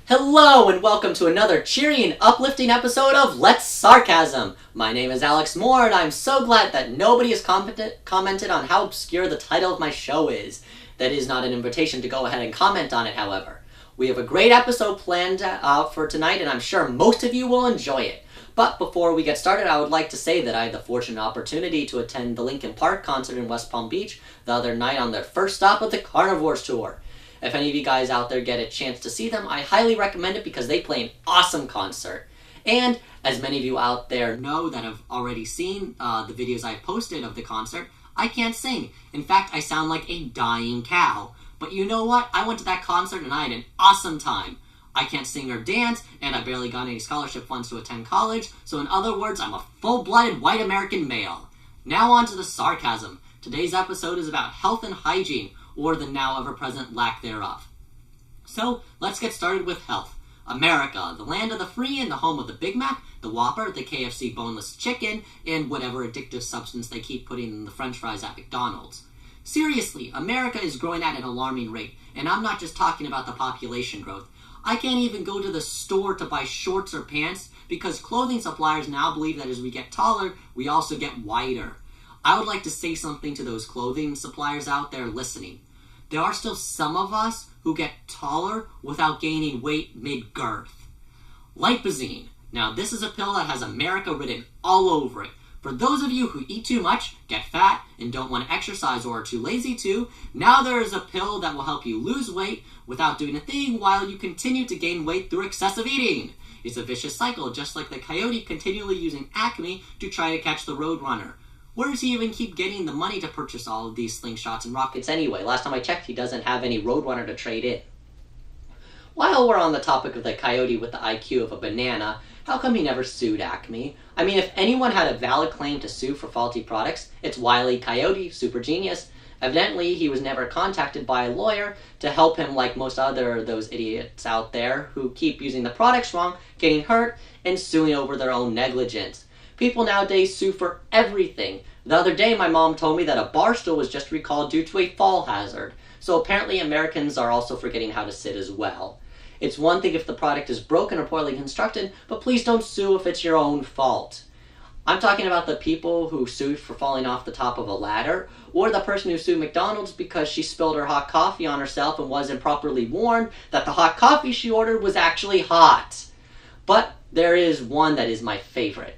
Hello and welcome to another cheery and uplifting episode of Let's Sarcasm. My name is Alex Moore and I'm so glad that nobody has commented on how obscure the title of my show is. That is not an invitation to go ahead and comment on it, however. We have a great episode planned out for tonight and I'm sure most of you will enjoy it. But before we get started, I would like to say that I had the fortunate opportunity to attend the Linkin Park concert in West Palm Beach the other night on their first stop of the Carnivores Tour. If any of you guys out there get a chance to see them, I highly recommend it because they play an awesome concert. And as many of you out there know that have already seen the videos I've posted of the concert, I can't sing. In fact, I sound like a dying cow. But you know what? I went to that concert and I had an awesome time. I can't sing or dance, and I barely got any scholarship funds to attend college, so in other words, I'm a full-blooded white American male. Now on to the sarcasm. Today's episode is about health and hygiene, or the now ever-present lack thereof. So, let's get started with health. America, the land of the free and the home of the Big Mac, the Whopper, the KFC boneless chicken, and whatever addictive substance they keep putting in the french fries at McDonald's. Seriously, America is growing at an alarming rate, and I'm not just talking about the population growth. I can't even go to the store to buy shorts or pants because clothing suppliers now believe that as we get taller, we also get wider. I would like to say something to those clothing suppliers out there listening. There are still some of us who get taller without gaining weight mid-girth. Lipozene. Now this is a pill that has America written all over it. For those of you who eat too much, get fat, and don't want to exercise or are too lazy to, now there is a pill that will help you lose weight without doing a thing while you continue to gain weight through excessive eating. It's a vicious cycle, just like the coyote continually using Acme to try to catch the roadrunner. Where does he even keep getting the money to purchase all of these slingshots and rockets anyway? Last time I checked, he doesn't have any roadrunner to trade in. While we're on the topic of the coyote with the IQ of a banana, how come he never sued Acme? I mean, if anyone had a valid claim to sue for faulty products, it's Wile E. Coyote, super genius. Evidently, he was never contacted by a lawyer to help him like most other of those idiots out there who keep using the products wrong, getting hurt, and suing over their own negligence. People nowadays sue for everything. The other day, my mom told me that a bar stool was just recalled due to a fall hazard. So apparently Americans are also forgetting how to sit as well. It's one thing if the product is broken or poorly constructed, but please don't sue if it's your own fault. I'm talking about the people who sued for falling off the top of a ladder, or the person who sued McDonald's because she spilled her hot coffee on herself and wasn't properly warned that the hot coffee she ordered was actually hot. But there is one that is my favorite.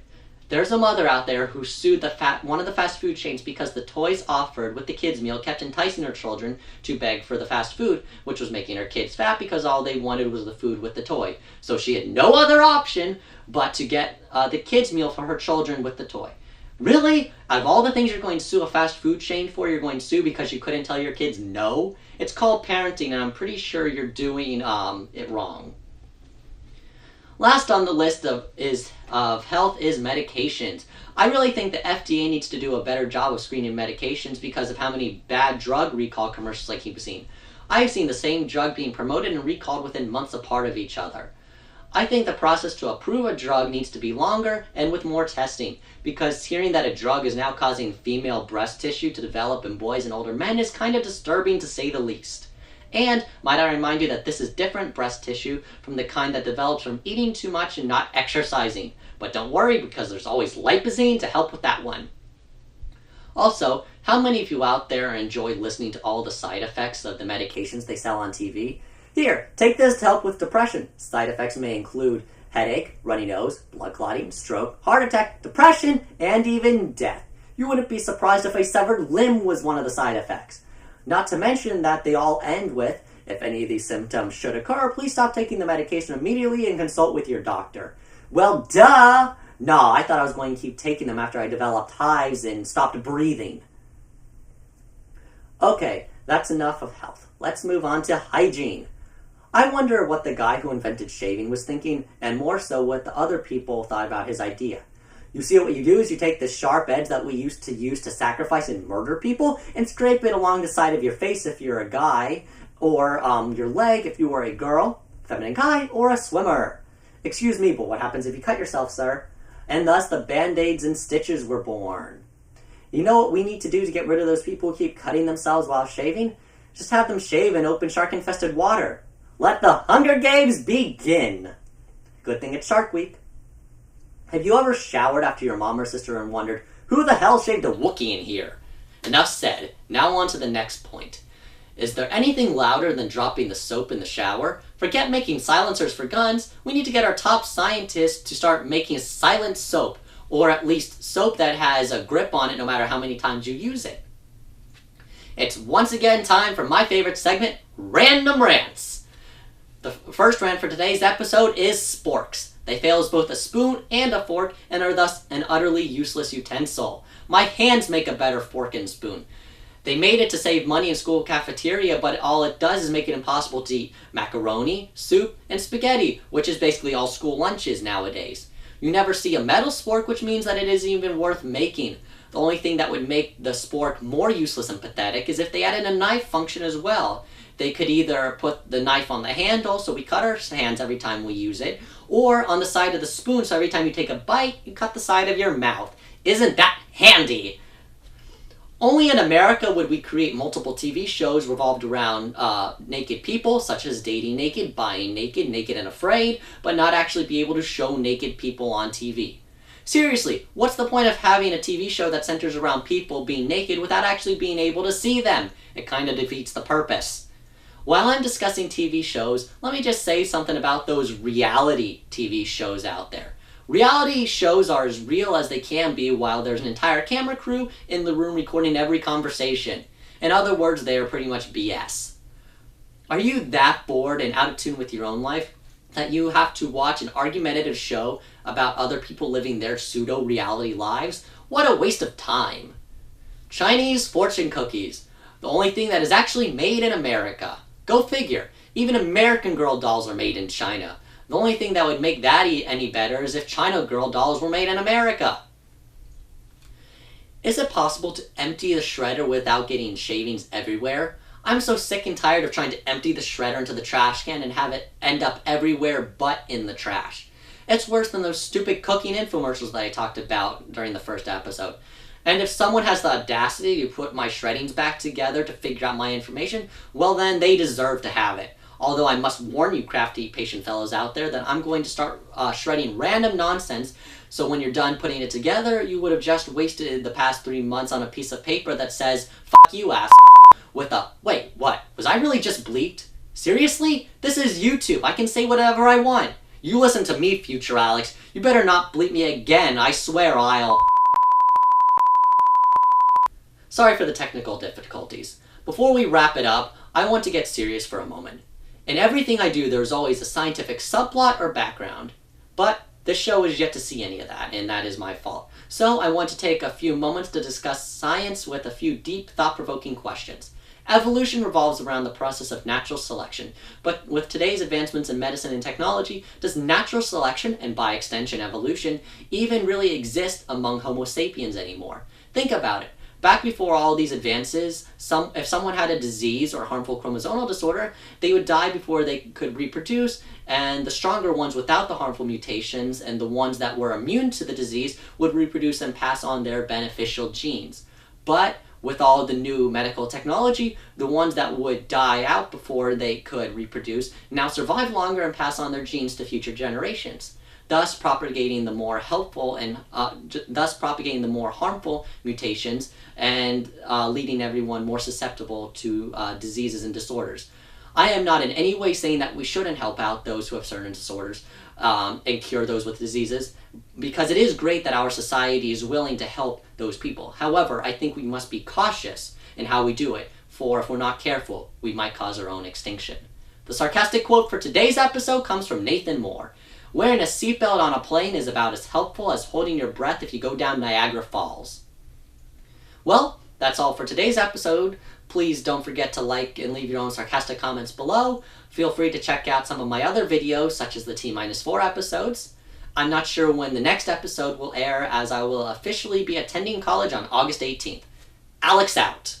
There's a mother out there who sued one of the fast food chains because the toys offered with the kids' meal kept enticing her children to beg for the fast food, which was making her kids fat because all they wanted was the food with the toy. So she had no other option but to get the kids' meal for her children with the toy. Really? Out of all the things you're going to sue a fast food chain for, you're going to sue because you couldn't tell your kids no? It's called parenting, and I'm pretty sure you're doing it wrong. Last on the list of health is medications. I really think the FDA needs to do a better job of screening medications because of how many bad drug recall commercials I keep seeing. I have seen the same drug being promoted and recalled within months apart of each other. I think the process to approve a drug needs to be longer and with more testing, because hearing that a drug is now causing female breast tissue to develop in boys and older men is kind of disturbing to say the least. And might I remind you that this is different breast tissue from the kind that develops from eating too much and not exercising. But don't worry because there's always Lipozene to help with that one. Also, how many of you out there enjoy listening to all the side effects of the medications they sell on TV? Here, take this to help with depression. Side effects may include headache, runny nose, blood clotting, stroke, heart attack, depression, and even death. You wouldn't be surprised if a severed limb was one of the side effects. Not to mention that they all end with, if any of these symptoms should occur, please stop taking the medication immediately and consult with your doctor. Well, duh! No, I thought I was going to keep taking them after I developed hives and stopped breathing. Okay, that's enough of health. Let's move on to hygiene. I wonder what the guy who invented shaving was thinking, and more so what the other people thought about his idea. You see, what you do is you take the sharp edge that we used to use to sacrifice and murder people and scrape it along the side of your face if you're a guy, or your leg if you are a girl, feminine kind, or a swimmer. Excuse me, but what happens if you cut yourself, sir? And thus the band-aids and stitches were born. You know what we need to do to get rid of those people who keep cutting themselves while shaving? Just have them shave in open shark-infested water. Let the Hunger Games begin! Good thing it's Shark Week. Have you ever showered after your mom or sister and wondered, who the hell shaved a Wookiee in here? Enough said. Now on to the next point. Is there anything louder than dropping the soap in the shower? Forget making silencers for guns. We need to get our top scientists to start making silent soap, or at least soap that has a grip on it no matter how many times you use it. It's once again time for my favorite segment, Random Rants. The first rant for today's episode is sporks. They fail as both a spoon and a fork and are thus an utterly useless utensil. My hands make a better fork and spoon. They made it to save money in school cafeteria, but all it does is make it impossible to eat macaroni, soup, and spaghetti, which is basically all school lunches nowadays. You never see a metal spork, which means that it isn't even worth making. The only thing that would make the spork more useless and pathetic is if they added a knife function as well. They could either put the knife on the handle so we cut our hands every time we use it, or on the side of the spoon so every time you take a bite, you cut the side of your mouth. Isn't that handy? Only in America would we create multiple TV shows revolved around naked people, such as Dating Naked, Buying Naked, Naked and Afraid, but not actually be able to show naked people on TV. Seriously, what's the point of having a TV show that centers around people being naked without actually being able to see them? It kind of defeats the purpose. While I'm discussing TV shows, let me just say something about those reality TV shows out there. Reality shows are as real as they can be while there's an entire camera crew in the room recording every conversation. In other words, they are pretty much BS. Are you that bored and out of tune with your own life that you have to watch an argumentative show about other people living their pseudo-reality lives? What a waste of time. Chinese fortune cookies. The only thing that is actually made in America. Go figure. Even American Girl dolls are made in China. The only thing that would make that any better is if China Girl dolls were made in America. Is it possible to empty the shredder without getting shavings everywhere? I'm so sick and tired of trying to empty the shredder into the trash can and have it end up everywhere but in the trash. It's worse than those stupid cooking infomercials that I talked about during the first episode. And if someone has the audacity to put my shreddings back together to figure out my information, well then they deserve to have it. Although I must warn you crafty patient fellows out there that I'm going to start shredding random nonsense, so when you're done putting it together, you would have just wasted the past 3 months on a piece of paper that says, "Fuck you, ass," with a, wait, what? Was I really just bleeped? Seriously? This is YouTube. I can say whatever I want. You listen to me, future Alex. You better not bleep me again. I swear I'll... Sorry for the technical difficulties. Before we wrap it up, I want to get serious for a moment. In everything I do, there's always a scientific subplot or background. But this show is yet to see any of that, and that is my fault. So I want to take a few moments to discuss science with a few deep, thought-provoking questions. Evolution revolves around the process of natural selection, but with today's advancements in medicine and technology, does natural selection, and by extension evolution, even really exist among Homo sapiens anymore? Think about it. Back before all these advances, if someone had a disease or harmful chromosomal disorder, they would die before they could reproduce, and the stronger ones without the harmful mutations and the ones that were immune to the disease would reproduce and pass on their beneficial genes. But with all the new medical technology, the ones that would die out before they could reproduce now survive longer and pass on their genes to future generations, thus propagating the more helpful and thus propagating the more harmful mutations and leading everyone more susceptible to diseases and disorders. I am not in any way saying that we shouldn't help out those who have certain disorders and cure those with diseases, because it is great that our society is willing to help those people. However, I think we must be cautious in how we do it, for if we're not careful, we might cause our own extinction. The sarcastic quote for today's episode comes from Nathan Moore. Wearing a seatbelt on a plane is about as helpful as holding your breath if you go down Niagara Falls. Well, that's all for today's episode. Please don't forget to like and leave your own sarcastic comments below. Feel free to check out some of my other videos, such as the T-4 episodes. I'm not sure when the next episode will air, as I will officially be attending college on August 18th. Alex out.